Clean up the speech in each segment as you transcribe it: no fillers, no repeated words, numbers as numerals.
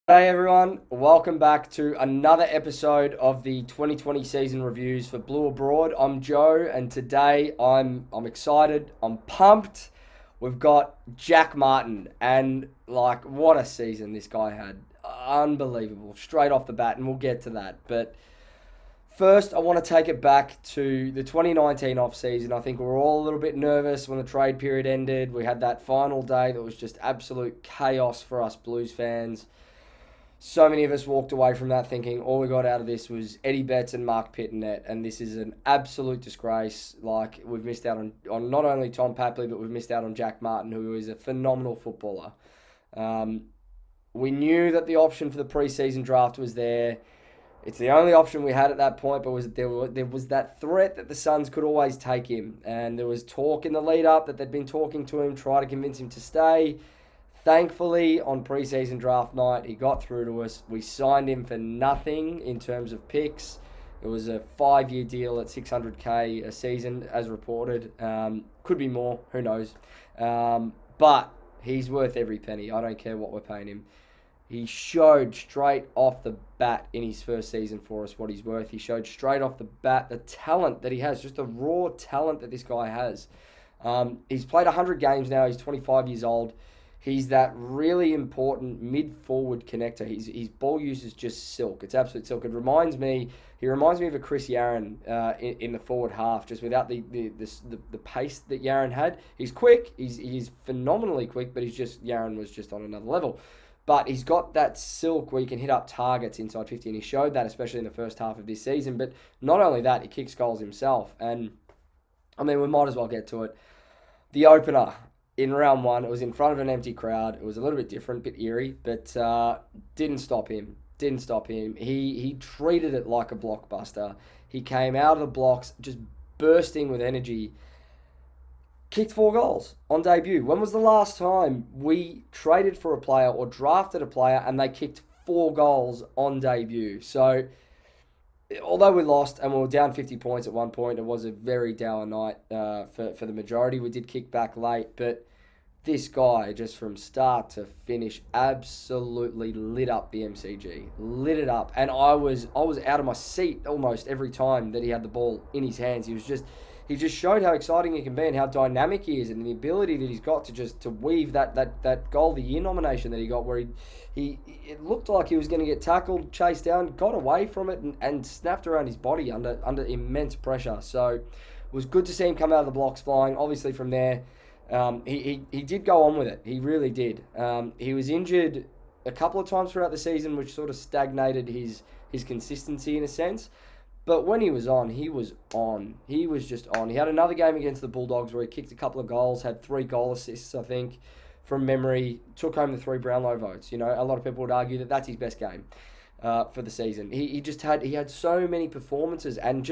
Hey everyone, welcome back to another episode of the 2020 season reviews for Blue Abroad. I'm Joe, and today I'm excited. I'm pumped. We've got Jack Martin, and what a season this guy had! Unbelievable, straight off the bat, and we'll get to that. But first, I want to take it back to the 2019 off season. I think we were all a little bit nervous when the trade period ended. We had that final day that was just absolute chaos for us Blues fans. So many of us walked away from that thinking all we got out of this was Eddie Betts and Mark Pittonet, and this is an absolute disgrace. Like, we've missed out on not only Tom Papley, but we've missed out on Jack Martin, who is a phenomenal footballer. Um, we knew that the option for the preseason draft was there. It's the only option we had at that point, but there was that threat that the Suns could always take him, and there was talk in the lead up that they'd been talking to him, try to convince him to stay. Thankfully, on preseason draft night, he got through to us. We signed him for nothing in terms of picks. It was a 5-year deal at 600K a season, as reported. Could be more, who knows? But he's worth every penny. I don't care what we're paying him. He showed straight off the bat in his first season for us what he's worth. He showed straight off the bat the talent that he has, just the raw talent that this guy has. He's played 100 games now. He's 25 years old. He's that really important mid-forward connector. His ball use is just silk. It's absolute silk. He reminds me of a Chris Yarran in the forward half, just without the pace that Yarran had. He's quick. He's phenomenally quick, but Yarran was just on another level. But he's got that silk where he can hit up targets inside 50, and he showed that especially in the first half of this season. But not only that, he kicks goals himself. And, I mean, we might as well get to it. The opener in round one, it was in front of an empty crowd. It was a little bit different, a bit eerie, but didn't stop him. Didn't stop him. He treated it like a blockbuster. He came out of the blocks just bursting with energy. Kicked 4 goals on debut. When was the last time we traded for a player or drafted a player and they kicked 4 goals on debut? So, although we lost and we were down 50 points at one point, it was a very dour night for the majority. We did kick back late, but this guy, just from start to finish, absolutely lit up the MCG. Lit it up. And I was out of my seat almost every time that he had the ball in his hands. He just showed how exciting he can be and how dynamic he is, and the ability that he's got to weave that goal of the year nomination that he got, where he it looked like he was going to get tackled, chased down, got away from it, and snapped around his body under immense pressure. So it was good to see him come out of the blocks flying. Obviously from there, he did go on with it. He really did. He was injured a couple of times throughout the season, which sort of stagnated his consistency in a sense. But when he was on, he was on. He was just on. He had another game against the Bulldogs where he kicked a couple of goals, had 3 goal assists, I think, from memory, took home the 3 Brownlow votes. You know, a lot of people would argue that that's his best game for the season. He had so many performances, and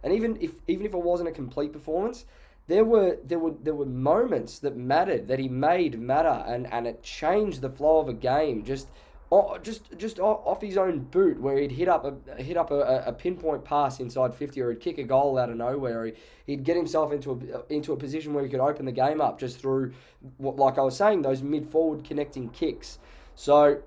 even if it wasn't a complete performance, there were moments that mattered, that he made matter, and it changed the flow of a game. Just off his own boot, where he'd hit up a pinpoint pass inside 50, or he'd kick a goal out of nowhere. He'd get himself into a position where he could open the game up just through, like I was saying, those mid forward connecting kicks. So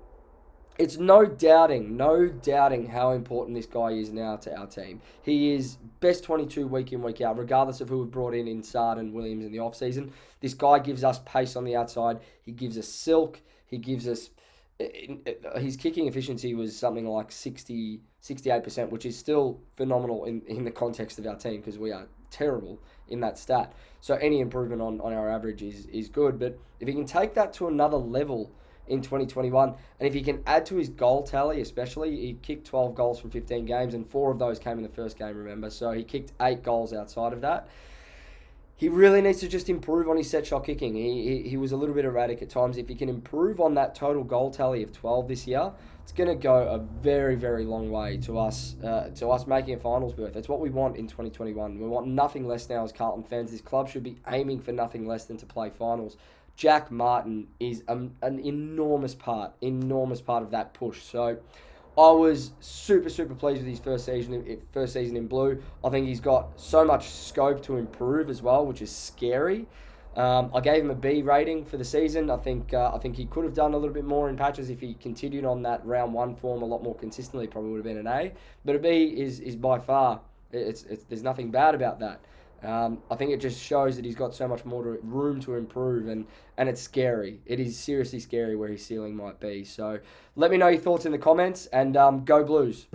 it's no doubting how important this guy is now to our team. He is best 22 week in, week out, regardless of who we've brought in Sard and Williams in the off season. This guy gives us pace on the outside. He gives us silk. He gives us. His kicking efficiency was something like 68%, which is still phenomenal in the context of our team, because we are terrible in that stat. So any improvement on our average is good. But if he can take that to another level in 2021, and if he can add to his goal tally, especially, he kicked 12 goals from 15 games, and 4 of those came in the first game, remember? So he kicked 8 goals outside of that. He really needs to just improve on his set shot kicking. He was a little bit erratic at times. If he can improve on that total goal tally of 12 this year, it's going to go a very, very long way to us making a finals berth. That's what we want in 2021. We want nothing less now as Carlton fans. This club should be aiming for nothing less than to play finals. Jack Martin is an enormous part of that push. So I was super, super pleased with his first season in blue. I think he's got so much scope to improve as well, which is scary. I gave him a B rating for the season. I think he could have done a little bit more in patches if he continued on that round one form a lot more consistently. Probably would have been an A. But a B is by far. It's there's nothing bad about that. I think it just shows that he's got so much more room to improve, and it's scary. It is seriously scary where his ceiling might be. So let me know your thoughts in the comments, and go Blues.